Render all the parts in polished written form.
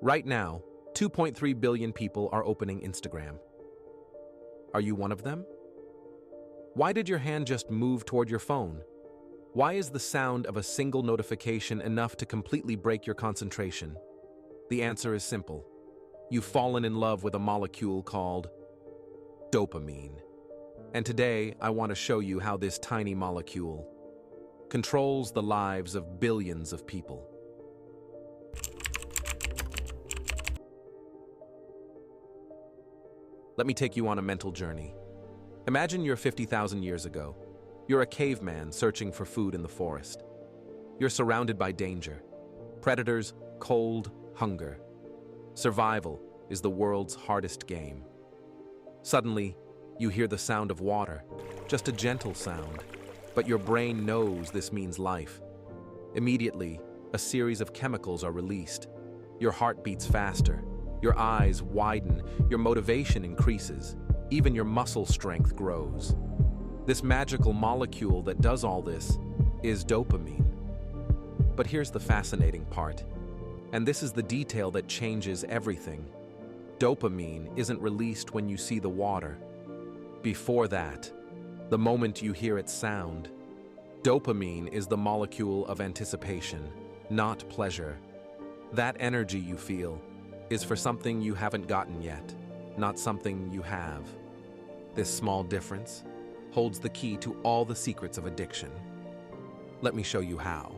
Right now, 2.3 billion people are opening Instagram. Are you one of them? Why did your hand just move toward your phone? Why is the sound of a single notification enough to completely break your concentration? The answer is simple. You've fallen in love with a molecule called dopamine. And today, I want to show you how this tiny molecule controls the lives of billions of people. Let me take you on a mental journey. Imagine you're 50,000 years ago. You're a caveman searching for food in the forest. You're surrounded by danger. Predators, cold, hunger. Survival is the world's hardest game. Suddenly, you hear the sound of water, just a gentle sound, but your brain knows this means life. Immediately, a series of chemicals are released. Your heart beats faster, your eyes widen, your motivation increases, even your muscle strength grows. This magical molecule that does all this is dopamine. But here's the fascinating part, and this is the detail that changes everything. Dopamine isn't released when you see the water. Before that, the moment you hear its sound, dopamine is the molecule of anticipation, not pleasure. That energy you feel is for something you haven't gotten yet, not something you have. This small difference holds the key to all the secrets of addiction. Let me show you how.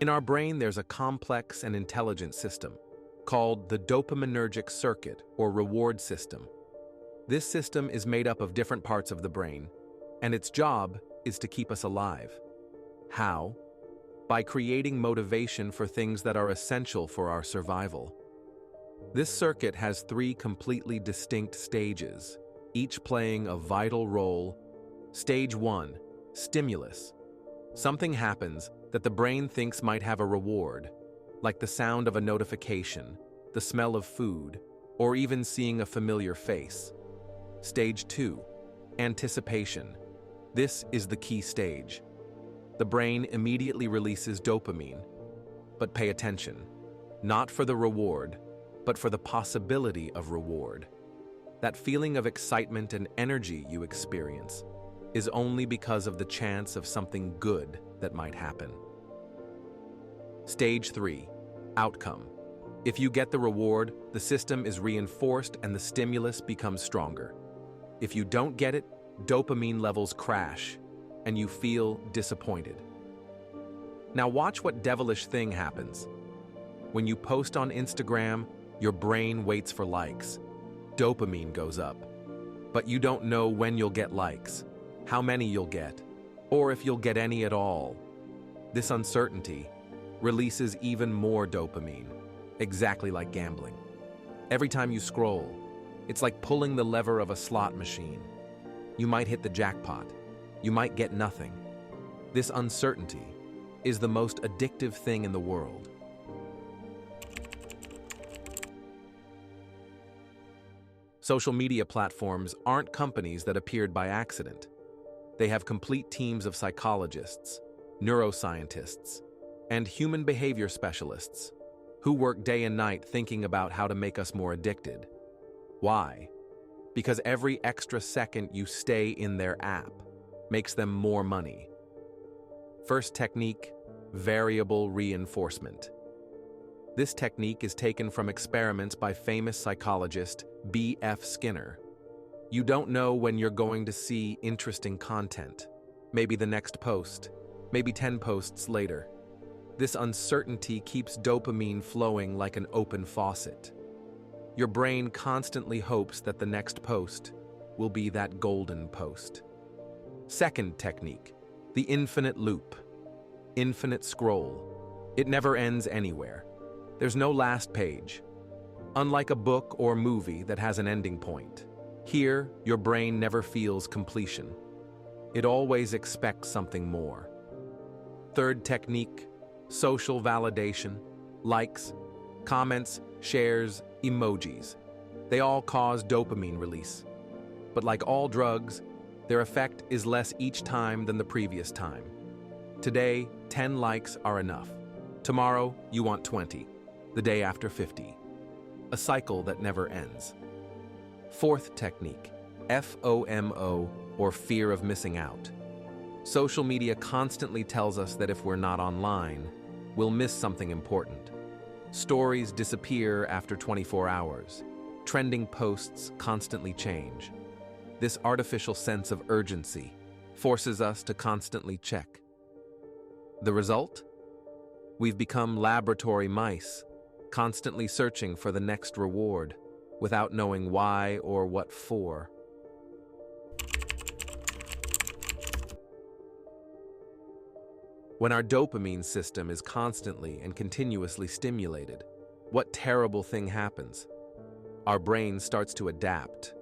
In our brain, there's a complex and intelligent system called the dopaminergic circuit or reward system. This system is made up of different parts of the brain, and its job is to keep us alive. How? By creating motivation for things that are essential for our survival. This circuit has three completely distinct stages, each playing a vital role. Stage 1, stimulus. Something happens that the brain thinks might have a reward, like the sound of a notification, the smell of food, or even seeing a familiar face. Stage 2, anticipation. This is the key stage. The brain immediately releases dopamine. But pay attention, not for the reward, but for the possibility of reward. That feeling of excitement and energy you experience is only because of the chance of something good that might happen. Stage 3, outcome. If you get the reward, the system is reinforced and the stimulus becomes stronger. If you don't get it, dopamine levels crash and you feel disappointed. Now watch what devilish thing happens. When you post on Instagram, your brain waits for likes. Dopamine goes up. But you don't know when you'll get likes, how many you'll get, or if you'll get any at all. This uncertainty releases even more dopamine, exactly like gambling. Every time you scroll, it's like pulling the lever of a slot machine. You might hit the jackpot. You might get nothing. This uncertainty is the most addictive thing in the world. Social media platforms aren't companies that appeared by accident. They have complete teams of psychologists, neuroscientists, and human behavior specialists who work day and night thinking about how to make us more addicted. Why? Because every extra second you stay in their app makes them more money. First technique, variable reinforcement. This technique is taken from experiments by famous psychologist B.F. Skinner. You don't know when you're going to see interesting content. Maybe the next post, maybe 10 posts later. This uncertainty keeps dopamine flowing like an open faucet. Your brain constantly hopes that the next post will be that golden post. Second technique, the infinite loop. Infinite scroll. It never ends anywhere. There's no last page. Unlike a book or movie that has an ending point, here your brain never feels completion. It always expects something more. Third technique, social validation. Likes, comments, shares, emojis. They all cause dopamine release. But like all drugs, Their effect is less each time than the previous time. Today, 10 likes are enough. Tomorrow, you want 20. The day after 50. A cycle that never ends. Fourth technique, FOMO, or fear of missing out. Social media constantly tells us that if we're not online, we'll miss something important. Stories disappear after 24 hours. Trending posts constantly change. This artificial sense of urgency forces us to constantly check. The result? We've become laboratory mice, constantly searching for the next reward, without knowing why or what for. When our dopamine system is constantly and continuously stimulated, what terrible thing happens? Our brain starts to adapt,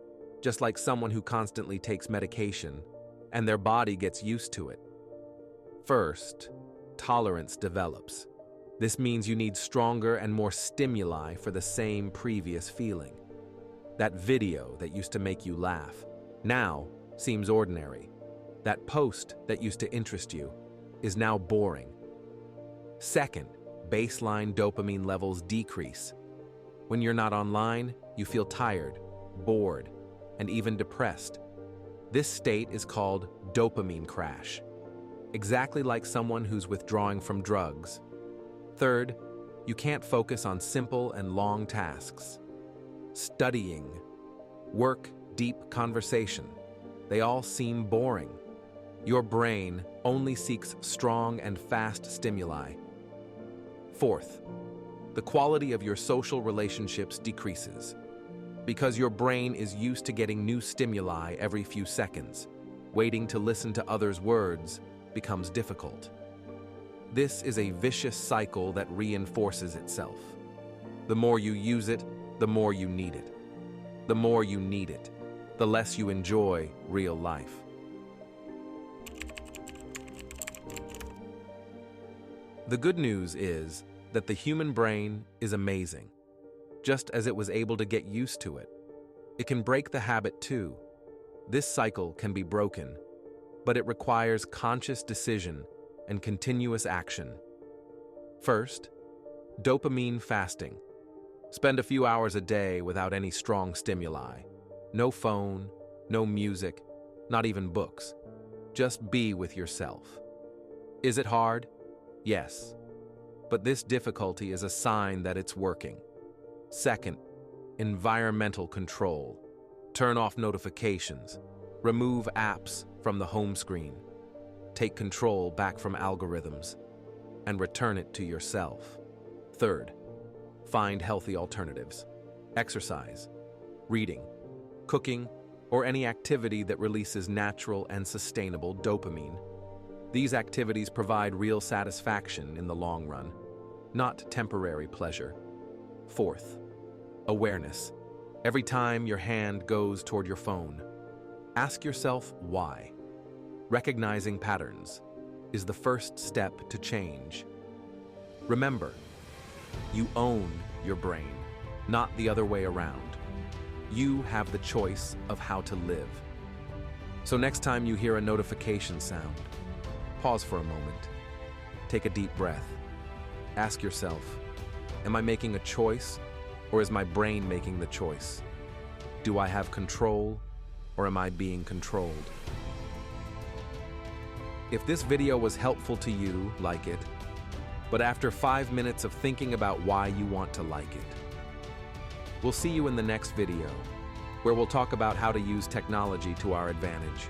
just like someone who constantly takes medication, and their body gets used to it. First, tolerance develops. This means you need stronger and more stimuli for the same previous feeling. That video that used to make you laugh now seems ordinary. That post that used to interest you is now boring. Second, baseline dopamine levels decrease. When you're not online, you feel tired, bored, and even depressed. This state is called dopamine crash, exactly like someone who's withdrawing from drugs. Third, you can't focus on simple and long tasks. Studying, work, deep conversation, they all seem boring. Your brain only seeks strong and fast stimuli. Fourth, the quality of your social relationships decreases. Because your brain is used to getting new stimuli every few seconds, waiting to listen to others' words becomes difficult. This is a vicious cycle that reinforces itself. The more you use it, the more you need it. The more you need it, the less you enjoy real life. The good news is that the human brain is amazing. Just as it was able to get used to it, it can break the habit too. This cycle can be broken, but it requires conscious decision and continuous action. First, dopamine fasting. Spend a few hours a day without any strong stimuli. No phone, no music, not even books. Just be with yourself. Is it hard? Yes. But this difficulty is a sign that it's working. Second, environmental control. Turn off notifications. Remove apps from the home screen. Take control back from algorithms and return it to yourself. Third, find healthy alternatives. Exercise, reading, cooking, or any activity that releases natural and sustainable dopamine. These activities provide real satisfaction in the long run, not temporary pleasure. Fourth, awareness. Every time your hand goes toward your phone, ask yourself why. Recognizing patterns is the first step to change. Remember, you own your brain, not the other way around. You have the choice of how to live. So next time you hear a notification sound, pause for a moment. Take a deep breath. Ask yourself, am I making a choice, or is my brain making the choice? Do I have control, or am I being controlled? If this video was helpful to you, like it. But after 5 minutes of thinking about why you want to like it. We'll see you in the next video, where we'll talk about how to use technology to our advantage.